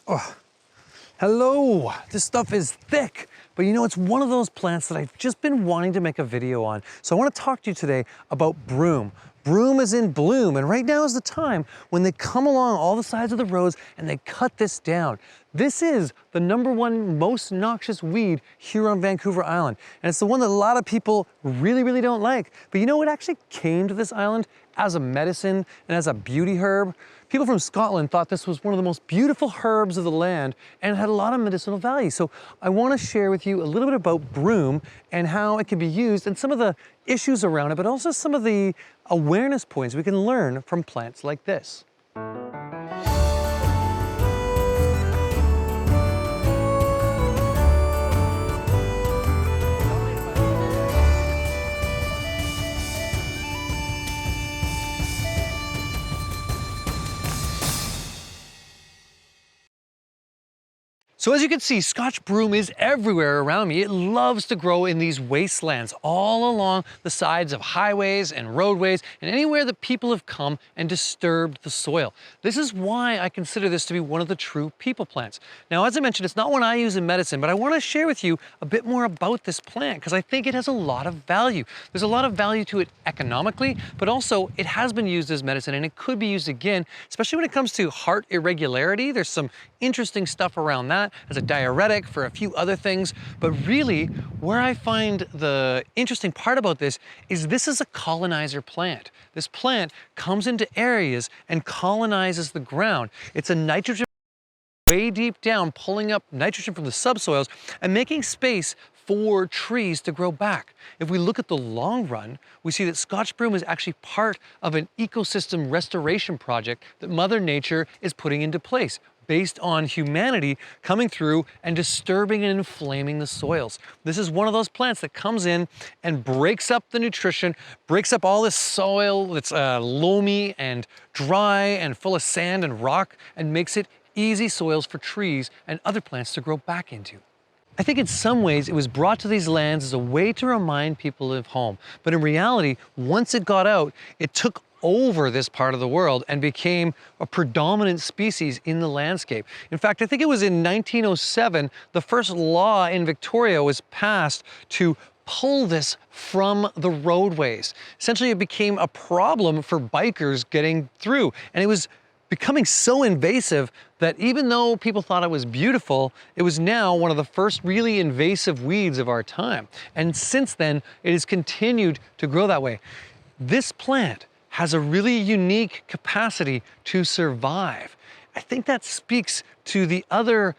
Oh, hello, this stuff is thick, but you know, it's one of those plants that I've just been wanting to make a video on. So I want to talk to you today about broom. Broom is in bloom, and right now is the time when they come along all the sides of the roads and they cut this down. This is the #1 most noxious weed here on Vancouver Island, and it's the one that a lot of people really don't like. But you know, it actually came to this island as a medicine and as a beauty herb. People from Scotland thought this was one of the most beautiful herbs of the land and had a lot of medicinal value. So I want to share with you a little bit about broom and how it can be used and some of the issues around it, but also some of the awareness points we can learn from plants like this. So as you can see, Scotch broom is everywhere around me. It loves to grow in these wastelands all along the sides of highways and roadways and anywhere that people have come and disturbed the soil. This is why I consider this to be one of the true people plants. Now, as I mentioned, it's not one I use in medicine, but I want to share with you a bit more about this plant because I think it has a lot of value. There's a lot of value to it economically, but also it has been used as medicine and it could be used again, especially when it comes to heart irregularity. There's some interesting stuff around that as a diuretic for a few other things. But really, where I find the interesting part about this is a colonizer plant. This plant comes into areas and colonizes the ground. It's a nitrogen way deep down, pulling up nitrogen from the subsoils and making space for trees to grow back. If we look at the long run, we see that Scotch broom is actually part of an ecosystem restoration project that Mother Nature is putting into place, based on humanity coming through and disturbing and inflaming the soils. This is one of those plants that comes in and breaks up the nutrition, breaks up all this soil that's loamy and dry and full of sand and rock, and makes it easy soils for trees and other plants to grow back into. I think in some ways it was brought to these lands as a way to remind people of home. But in reality, once it got out, it took over this part of the world and became a predominant species in the landscape. In fact, I think it was in 1907, the first law in Victoria was passed to pull this from the roadways. Essentially, it became a problem for bikers getting through, and it was becoming so invasive that even though people thought it was beautiful, it was now one of the first really invasive weeds of our time. And since then, it has continued to grow that way. This plant has a really unique capacity to survive. I think that speaks to the other,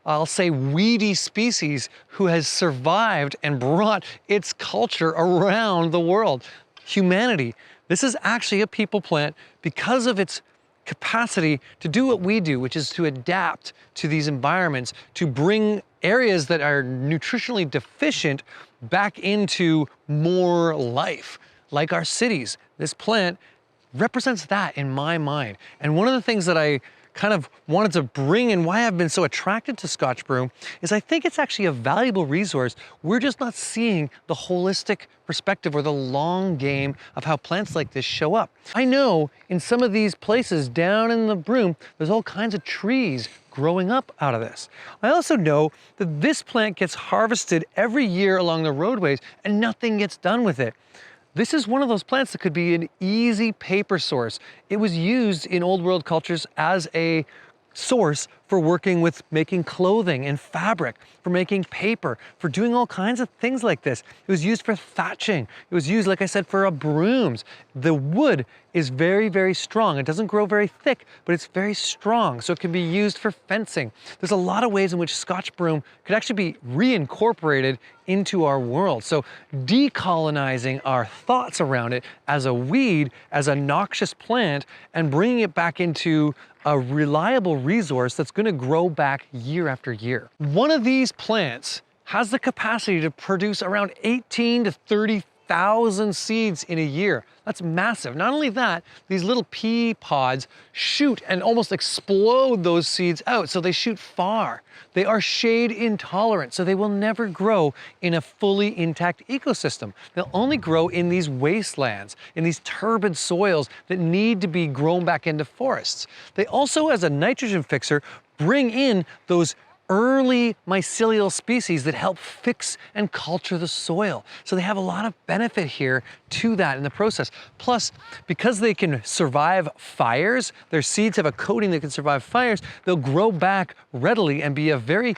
I'll say, weedy species who has survived and brought its culture around the world. Humanity. This is actually a people plant because of its capacity to do what we do, which is to adapt to these environments, to bring areas that are nutritionally deficient back into more life, like our cities. This plant represents that in my mind. And one of the things that I kind of wanted to bring and why I've been so attracted to Scotch broom is I think it's actually a valuable resource. We're just not seeing the holistic perspective or the long game of how plants like this show up. I know in some of these places down in the broom, there's all kinds of trees growing up out of this. I also know that this plant gets harvested every year along the roadways and nothing gets done with it. This is one of those plants that could be an easy paper source. It was used in old world cultures as a source for working with making clothing and fabric, for making paper, for doing all kinds of things like this. It was used for thatching. It was used, like I said, for brooms. The wood is very strong. It doesn't grow very thick, but it's very strong, so it can be used for fencing. There's a lot of ways in which Scotch broom could actually be reincorporated into our world. So decolonizing our thoughts around it as a weed, as a noxious plant, and bringing it back into a reliable resource that's going to grow back year after year. One of these plants has the capacity to produce around 18 to 30 1,000 seeds in a year. That's massive. Not only that, these little pea pods shoot and almost explode those seeds out, so they shoot far. They are shade intolerant, so they will never grow in a fully intact ecosystem. They'll only grow in these wastelands, in these turbid soils that need to be grown back into forests. They also, as a nitrogen fixer, bring in those early mycelial species that help fix and culture the soil. So they have a lot of benefit here to that in the process. Plus, because they can survive fires, their seeds have a coating that can survive fires, they'll grow back readily and be a very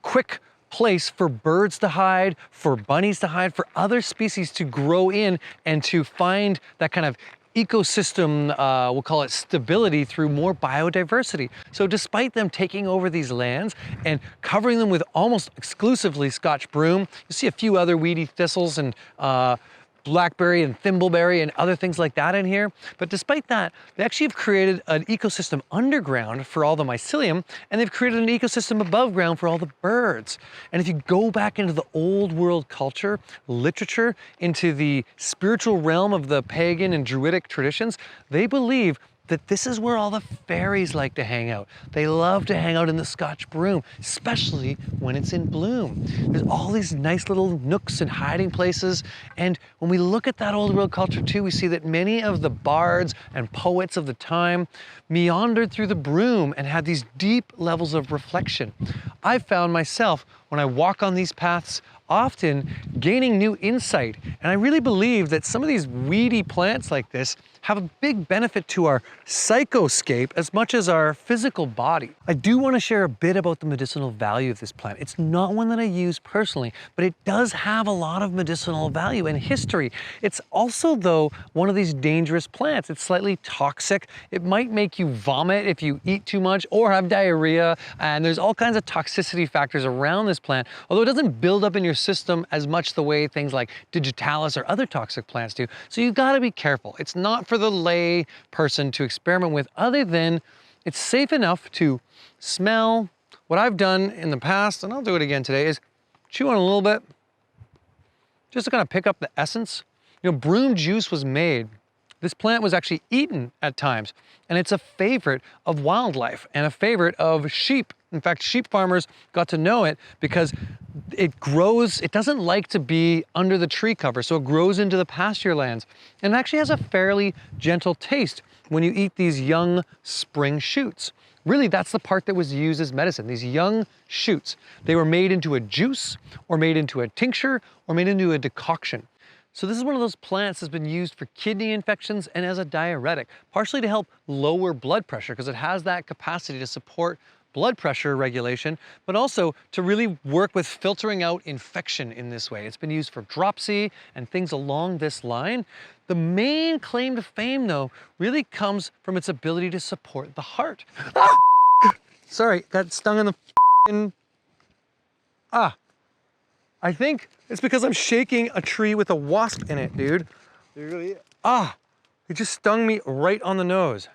quick place for birds to hide, for bunnies to hide, for other species to grow in and to find that kind of ecosystem, we'll call it stability, through more biodiversity. So despite them taking over these lands and covering them with almost exclusively Scotch broom, you see a few other weedy thistles and blackberry and thimbleberry and other things like that in here. But despite that, they actually have created an ecosystem underground for all the mycelium, and they've created an ecosystem above ground for all the birds. And if you go back into the old world culture, literature, into the spiritual realm of the pagan and druidic traditions, they believe that this is where all the fairies like to hang out. They love to hang out in the Scotch broom, especially when it's in bloom. There's all these nice little nooks and hiding places. And when we look at that old world culture too, we see that many of the bards and poets of the time meandered through the broom and had these deep levels of reflection. I've found myself, when I walk on these paths, often gaining new insight. And I really believe that some of these weedy plants like this have a big benefit to our psychoscape as much as our physical body. I do want to share a bit about the medicinal value of this plant. It's not one that I use personally, but it does have a lot of medicinal value and history. It's also, though, one of these dangerous plants. It's slightly toxic. It might make you vomit if you eat too much or have diarrhea, and there's all kinds of toxicity factors around this plant, although it doesn't build up in your system as much the way things like digitalis or other toxic plants do. So you've got to be careful. It's not for the lay person to experiment with, other than it's safe enough to smell. What I've done in the past, and I'll do it again today, is chew on a little bit, just to kind of pick up the essence. You know, broom juice was made. This plant was actually eaten at times, and it's a favorite of wildlife and a favorite of sheep. In fact, sheep farmers got to know it because it grows, it doesn't like to be under the tree cover, so it grows into the pasture lands. And it actually has a fairly gentle taste when you eat these young spring shoots. Really, that's the part that was used as medicine, these young shoots. They were made into a juice, or made into a tincture, or made into a decoction. So this is one of those plants that's been used for kidney infections and as a diuretic, partially to help lower blood pressure because it has that capacity to support blood pressure regulation, but also to really work with filtering out infection in this way. It's been used for dropsy and things along this line. The main claim to fame, though, really comes from its ability to support the heart. Ah! Sorry, got stung in the I think it's because I'm shaking a tree with a wasp in it, dude. It just stung me right on the nose.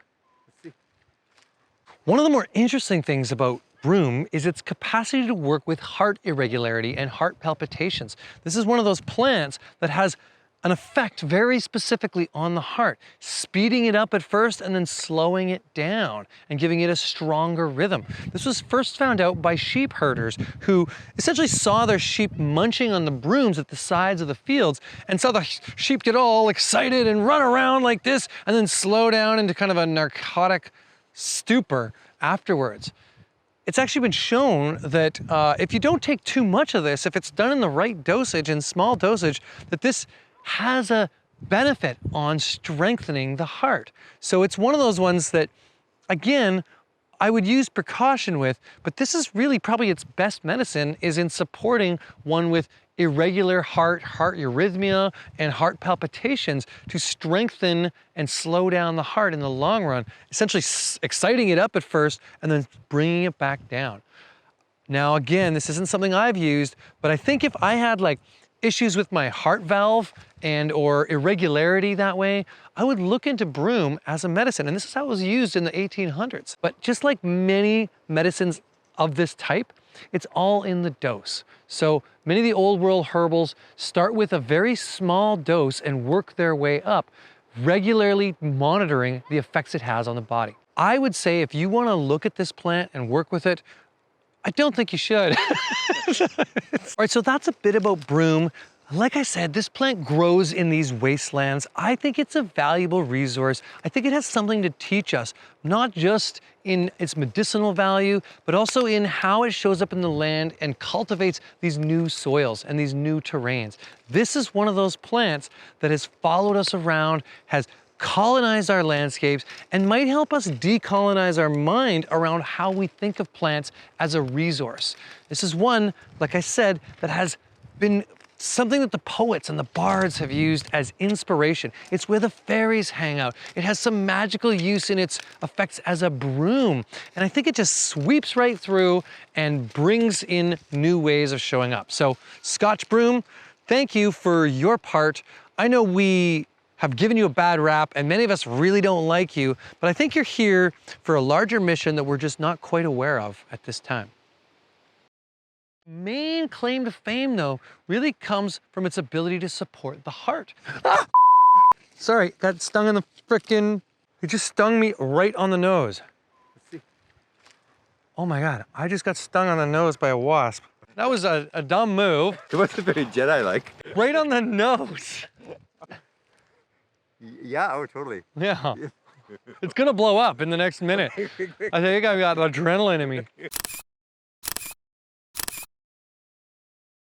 One of the more interesting things about broom is its capacity to work with heart irregularity and heart palpitations. This is one of those plants that has an effect very specifically on the heart, speeding it up at first and then slowing it down and giving it a stronger rhythm. This was first found out by sheep herders who essentially saw their sheep munching on the brooms at the sides of the fields and saw the sheep get all excited and run around like this and then slow down into kind of a narcotic stupor afterwards. It's actually been shown that if you don't take too much of this, if it's done in the right dosage, in small dosage, that this has a benefit on strengthening the heart. So it's one of those ones that, again, I would use precaution with, but this is really probably its best medicine is in supporting one with irregular heart arrhythmia, and heart palpitations to strengthen and slow down the heart in the long run, essentially exciting it up at first and then bringing it back down. Now, again, this isn't something I've used, but I think if I had like issues with my heart valve and or irregularity that way, I would look into broom as a medicine. And this is how it was used in the 1800s. But just like many medicines of this type, It's all in the dose. So many of the old world herbals start with a very small dose and work their way up, regularly monitoring the effects it has on the body. I would say if you want to look at this plant and work with it, I don't think you should. All right, so that's a bit about broom. Like I said, this plant grows in these wastelands. I think it's a valuable resource. I think it has something to teach us, not just in its medicinal value, but also in how it shows up in the land and cultivates these new soils and these new terrains. This is one of those plants that has followed us around, has colonized our landscapes, and might help us decolonize our mind around how we think of plants as a resource. This is one, like I said, that has been something that the poets and the bards have used as inspiration. It's where the fairies hang out. It has some magical use in its effects as a broom. And I think it just sweeps right through and brings in new ways of showing up. So Scotch Broom, thank you for your part. I know we have given you a bad rap and many of us really don't like you, but I think you're here for a larger mission that we're just not quite aware of at this time. Main claim to fame, though, really comes from its ability to support the heart. Ah! Sorry, got stung in the frickin'... It just stung me right on the nose. Oh my God, I just got stung on the nose by a wasp. That was a dumb move. It wasn't very Jedi-like. Right on the nose. Yeah, oh, totally. Yeah. It's gonna blow up in the next minute. I think I've got adrenaline in me.